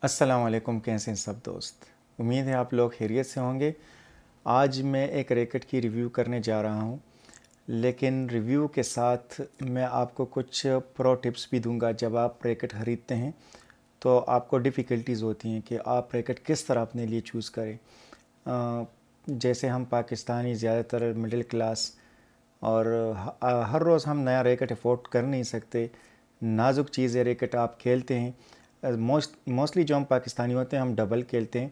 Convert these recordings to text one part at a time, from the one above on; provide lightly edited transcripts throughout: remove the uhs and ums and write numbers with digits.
अस्सलाम वालेकुम। कैसे हैं सब दोस्त? उम्मीद है आप लोग खैरियत से होंगे। आज मैं एक रैकेट की रिव्यू करने जा रहा हूं, लेकिन रिव्यू के साथ मैं आपको कुछ प्रो टिप्स भी दूंगा। जब आप रैकेट ख़रीदते हैं तो आपको डिफ़िकल्टीज़ होती हैं कि आप रैकेट किस तरह अपने लिए चूज़ करें। जैसे हम पाकिस्तानी ज़्यादातर मिडिल क्लास और हर रोज़ हम नया रैकेट अफोर्ड कर नहीं सकते। नाजुक चीज़ है रैकेट, आप खेलते हैं मोस्टली जो हम पाकिस्तानी होते हैं हम डबल खेलते हैं,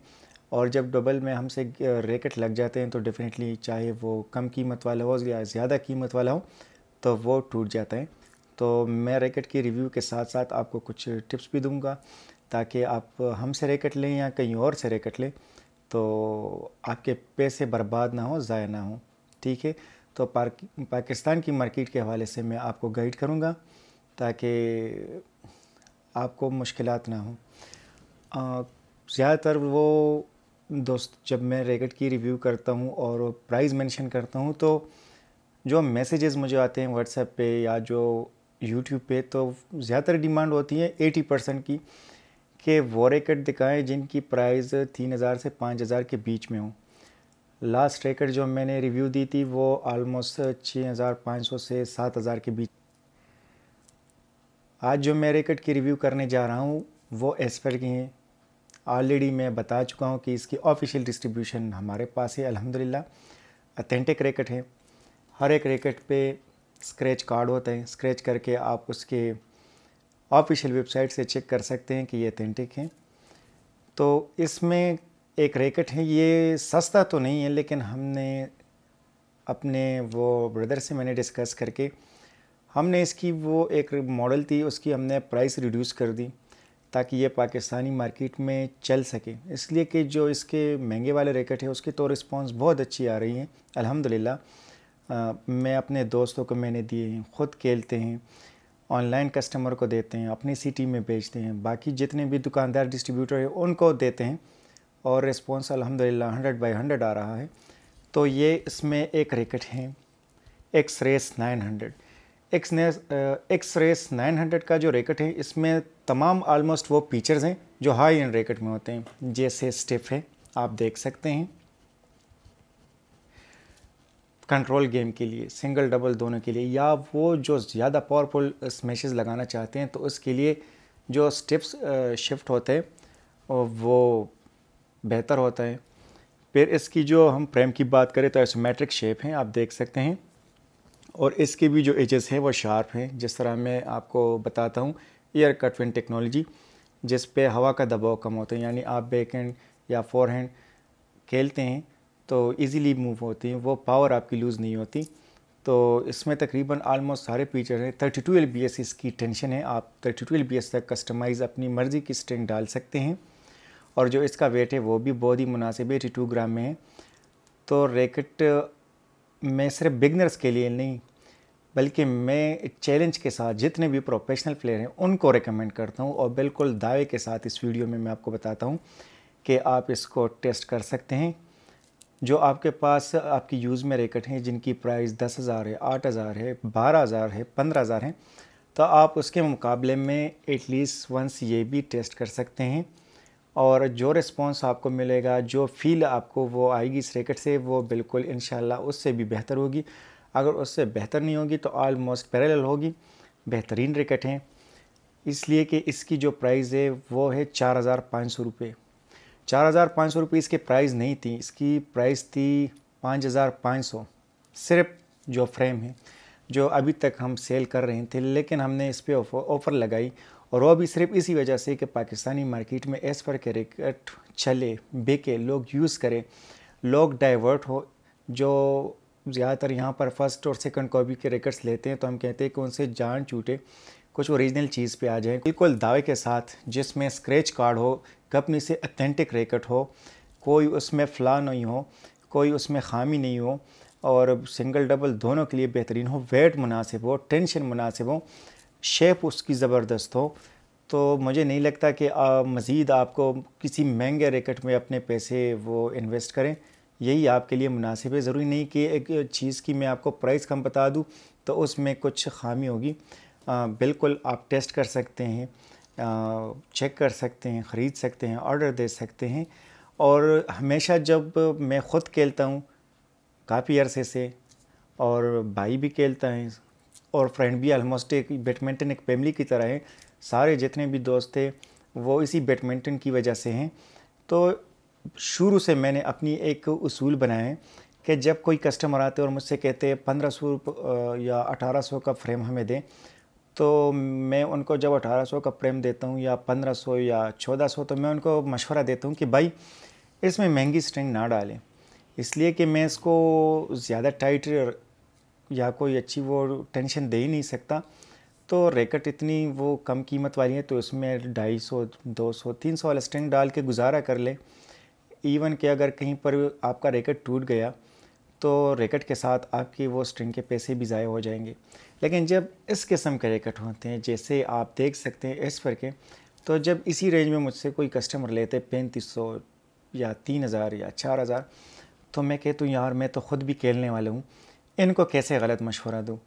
और जब डबल में हमसे रैकेट लग जाते हैं तो डेफिनेटली चाहे वो कम कीमत वाला हो या ज़्यादा कीमत वाला हो तो वो टूट जाता है। तो मैं रैकेट की रिव्यू के साथ साथ आपको कुछ टिप्स भी दूंगा ताकि आप हमसे रैकेट लें या कहीं और से रैकेट लें तो आपके पैसे बर्बाद ना हो, ज़ाया ना हो। ठीक है, तो पाकिस्तान की मार्केट के हवाले से मैं आपको गाइड करूँगा ताकि आपको मुश्किलात ना हो। ज़्यादातर वो दोस्त जब मैं रैकेट की रिव्यू करता हूँ और प्राइस मेंशन करता हूँ तो जो मैसेजेस मुझे आते हैं व्हाट्सएप पे या जो यूट्यूब पे, तो ज़्यादातर डिमांड होती है 80% की कि वो रैकेट दिखाएं जिनकी प्राइस 3000 से 5000 के बीच में हो। लास्ट रैकेट जो मैंने रिव्यू दी थी वो आलमोस्ट 6500 से 7000 के बीच। आज जो मैं रैकेट की रिव्यू करने जा रहा हूँ वो एस्पर की हैं। ऑलरेडी मैं बता चुका हूँ कि इसकी ऑफिशियल डिस्ट्रीब्यूशन हमारे पास है अल्हम्दुलिल्लाह। अथेंटिक रैकेट है। हर एक रैकेट पे स्क्रैच कार्ड होता है, स्क्रैच करके आप उसके ऑफिशियल वेबसाइट से चेक कर सकते हैं कि ये अथेंटिक है। तो इसमें एक रैकेट है, ये सस्ता तो नहीं है लेकिन हमने अपने वो ब्रदर से मैंने डिस्कस करके हमने इसकी वो एक मॉडल थी उसकी हमने प्राइस रिड्यूस कर दी ताकि ये पाकिस्तानी मार्केट में चल सके। इसलिए कि जो इसके महंगे वाले रैकेट है उसकी तो रिस्पांस बहुत अच्छी आ रही है अल्हम्दुलिल्लाह। मैं अपने दोस्तों को मैंने दिए हैं, ख़ुद खेलते हैं, ऑनलाइन कस्टमर को देते हैं, अपनी सिटी में बेचते हैं, बाकी जितने भी दुकानदार डिस्ट्रीब्यूटर है उनको देते हैं और रिस्पांस अल्हम्दुलिल्लाह 100/100 आ रहा है। तो ये इसमें एक रैकेट है एक्स-रेस 900। एक्स-रेस 900 का जो रैकेट है इसमें तमाम आलमोस्ट वो फीचर्स हैं जो हाई एंड रैकेट में होते हैं। जैसे स्टिफ है, आप देख सकते हैं, कंट्रोल गेम के लिए, सिंगल डबल दोनों के लिए, या वो जो ज़्यादा पावरफुल स्मैशेस लगाना चाहते हैं तो उसके लिए जो स्टेप्स शिफ्ट होते हैं वो बेहतर होता है। फिर इसकी जो हम फ्रेम की बात करें तो आइसोमेट्रिक शेप है, आप देख सकते हैं, और इसके भी जो एजेस हैं वो शार्प हैं। जिस तरह मैं आपको बताता हूँ एयर कट विन टेक्नोलॉजी, जिस पे हवा का दबाव कम होता है, यानी आप बैक हैंड या फोर हैंड खेलते हैं तो इजीली मूव होती हैं, वो पावर आपकी लूज़ नहीं होती। तो इसमें तकरीबन आलमोस्ट सारे फीचर हैं। 32 LBS इसकी टेंशन है, आप 32 LBS तक कस्टमाइज़ अपनी मर्ज़ी की स्ट्रिंग डाल सकते हैं, और जो इसका वेट है वो भी बहुत ही मुनासिब है, 82 ग्राम में है। तो रैकेट मैं सिर्फ बिगनर्स के लिए नहीं बल्कि मैं एक चैलेंज के साथ जितने भी प्रोफेशनल प्लेयर हैं उनको रेकमेंड करता हूं, और बिल्कुल दावे के साथ इस वीडियो में मैं आपको बताता हूं कि आप इसको टेस्ट कर सकते हैं। जो आपके पास आपकी यूज़ में रैकेट हैं जिनकी प्राइस 10,000 है, 8,000 है, 12,000 है, 15,000 है, तो आप उसके मुकाबले में एटलीस्ट वंस ये भी टेस्ट कर सकते हैं, और जो रिस्पांस आपको मिलेगा, जो फील आपको वो आएगी इस रैकेट से, वो बिल्कुल इंशाल्लाह उससे भी बेहतर होगी। अगर उससे बेहतर नहीं होगी तो ऑलमोस्ट पैरेलल होगी। बेहतरीन रैकेट हैं, इसलिए कि इसकी जो प्राइस है वो है 4,500 रुपये। 4,500 रुपये इसकी प्राइस नहीं थी, इसकी प्राइस थी 5,500, सिर्फ जो फ्रेम है जो अभी तक हम सेल कर रहे थे, लेकिन हमने इस पर ऑफ़र लगाई, और वो भी सिर्फ इसी वजह से कि पाकिस्तानी मार्केट में एस्पर के रैकेट चले, बिके, लोग यूज़ करें, लोग डाइवर्ट हो। जो ज़्यादातर यहाँ पर फर्स्ट और सेकंड कॉपी के रैकेट्स लेते हैं तो हम कहते हैं कि उनसे जान छूटे, कुछ ओरिजिनल चीज़ पे आ जाए, बिल्कुल दावे के साथ, जिसमें स्क्रैच कार्ड हो, कंपनी से अथेंटिक रैकेट हो, कोई उसमें फ़्ला नहीं हो, कोई उसमें ख़ामी नहीं हो, और सिंगल डबल दोनों के लिए बेहतरीन हो, वेट मुनासिब हो, टेंशन मुनासिब हो, शेप उसकी ज़बरदस्त हो। तो मुझे नहीं लगता कि मज़ीद आपको किसी महंगे रैकेट में अपने पैसे वो इन्वेस्ट करें, यही आपके लिए मुनासिब है। ज़रूरी नहीं कि एक चीज़ की मैं आपको प्राइस कम बता दूं तो उसमें कुछ ख़ामी होगी। बिल्कुल आप टेस्ट कर सकते हैं, चेक कर सकते हैं, ख़रीद सकते हैं, ऑर्डर दे सकते हैं। और हमेशा जब मैं ख़ुद खेलता हूँ काफ़ी अरसे से, और भाई भी खेलता है और फ्रेंड भी, ऑलमोस्ट एक बैडमिंटन एक फैमिली की तरह है। सारे जितने भी दोस्त थे वो इसी बैडमिंटन की वजह से हैं। तो शुरू से मैंने अपनी एक उसूल बनाया है कि जब कोई कस्टमर आते और मुझसे कहते हैं 1500 या 1800 का फ्रेम हमें दें, तो मैं उनको जब 1800 का फ्रेम देता हूँ या 1500 या 1400, तो मैं उनको मशवरा देता हूँ कि भाई इसमें महंगी स्ट्रिंग ना डालें, इसलिए कि मैं इसको ज़्यादा टाइट या कोई अच्छी वो टेंशन दे ही नहीं सकता। तो रैकेट इतनी वो कम कीमत वाली है, तो इसमें 250, 200, 300 वाला स्ट्रिंग डाल के गुजारा कर ले। इवन कि अगर कहीं पर आपका रैकेट टूट गया तो रैकेट के साथ आपकी वो स्ट्रिंग के पैसे भी ज़ाया हो जाएंगे। लेकिन जब इस किस्म के रैकेट होते हैं, जैसे आप देख सकते हैं इस पर के, तो जब इसी रेंज में मुझसे कोई कस्टमर लेते 3500 या 3000 या 4000, तो मैं कहता हूँ यार मैं तो ख़ुद भी खेलने वाला हूँ, इनको कैसे गलत मशवरा दूँ।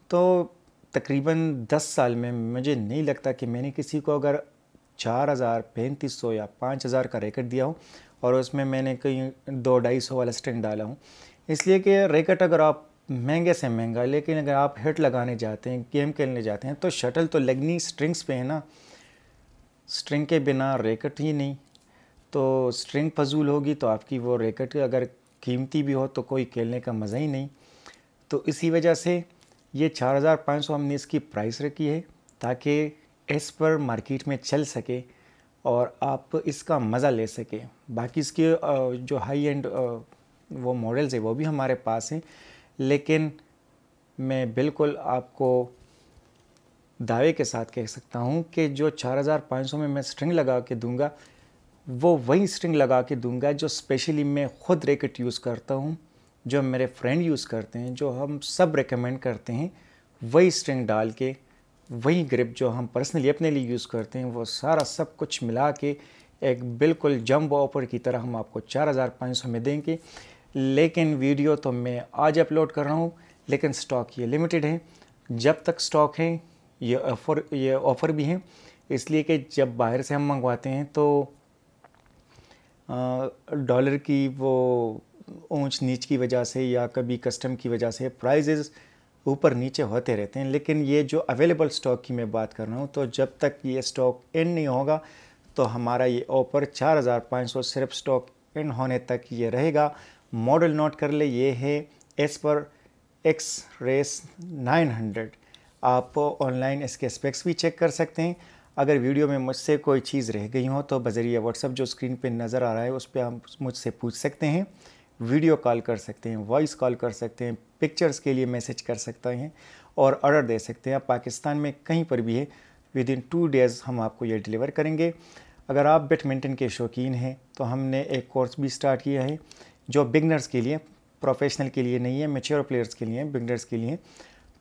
तो तकरीबन 10 साल में मुझे नहीं लगता कि मैंने किसी को अगर 4000, 3500 या 5000 का रैकेट दिया हो और उसमें मैंने कहीं 200-250 वाला स्ट्रिंग डाला हूँ। इसलिए कि रैकेट अगर आप महंगे से महंगा, लेकिन अगर आप हिट लगाने जाते हैं, गेम खेलने जाते हैं, तो शटल तो लगनी स्ट्रिंग्स पे है ना। स्ट्रिंग के बिना रैकेट ही नहीं, तो स्ट्रिंग फजूल होगी तो आपकी वो रैकेट अगर कीमती भी हो तो कोई खेलने का मज़ा ही नहीं। तो इसी वजह से ये 4500 हमने इसकी प्राइस रखी है, ताकि इस पर मार्केट में चल सके और आप इसका मज़ा ले सकें। बाकी इसके जो हाई एंड वो मॉडल्स है वो भी हमारे पास हैं, लेकिन मैं बिल्कुल आपको दावे के साथ कह सकता हूँ कि जो 4500 में मैं स्ट्रिंग लगा के दूंगा, वो वही स्ट्रिंग लगा के दूंगा जो स्पेशली मैं ख़ुद रैकेट यूज़ करता हूँ, जो मेरे फ्रेंड यूज़ करते हैं, जो हम सब रेकमेंड करते हैं, वही स्ट्रिंग डाल के, वही ग्रिप जो हम पर्सनली अपने लिए यूज़ करते हैं, वो सारा सब कुछ मिला के एक बिल्कुल जंबो ऑफर की तरह हम आपको 4500 में देंगे। लेकिन वीडियो तो मैं आज अपलोड कर रहा हूँ, लेकिन स्टॉक ये लिमिटेड है। जब तक स्टॉक है ये ऑफ़र भी है, इसलिए कि जब बाहर से हम मंगवाते हैं तो डॉलर की वो ऊंच नीच की वजह से या कभी कस्टम की वजह से प्राइजेज़ ऊपर नीचे होते रहते हैं। लेकिन ये जो अवेलेबल स्टॉक की मैं बात कर रहा हूँ, तो जब तक ये स्टॉक एंड नहीं होगा तो हमारा ये ऑफ़र 4500 सिर्फ स्टॉक एंड होने तक ये रहेगा। मॉडल नोट कर ले, ये है एस्पर एक्स रेस 900। आप ऑनलाइन इसके स्पेक्स भी चेक कर सकते हैं। अगर वीडियो में मुझसे कोई चीज़ रह गई हो तो बज़रिया व्हाट्सअप जो स्क्रीन पे नज़र आ रहा है उस पर आप मुझसे पूछ सकते हैं, वीडियो कॉल कर सकते हैं, वॉइस कॉल कर सकते हैं, पिक्चर्स के लिए मैसेज कर सकते हैं और ऑर्डर दे सकते हैं। आप पाकिस्तान में कहीं पर भी है, विदिन 2 डेज़ हम आपको ये डिलीवर करेंगे। अगर आप बैडमिंटन के शौकीन हैं तो हमने एक कोर्स भी स्टार्ट किया है जो बिगनर्स के लिए, प्रोफेशनल के लिए नहीं है, मैच्योर प्लेयर्स के लिए, बिगनर्स के लिए।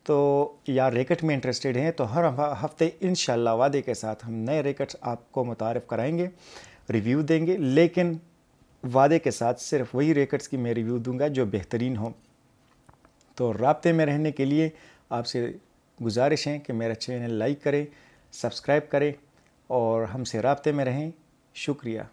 तो या रैकेट में इंटरेस्टेड हैं तो हर हफ्ते इंशाल्लाह वादे के साथ हम नए रैकेट्स आपको मुतारिफ़ कराएंगे, रिव्यू देंगे, लेकिन वादे के साथ सिर्फ वही रैकेट्स की मैं रिव्यू दूंगा जो बेहतरीन हो। तो राब्ते में रहने के लिए आपसे गुजारिश है कि मेरा चैनल लाइक करें, सब्सक्राइब करें और हमसे राब्ते में रहें। शुक्रिया।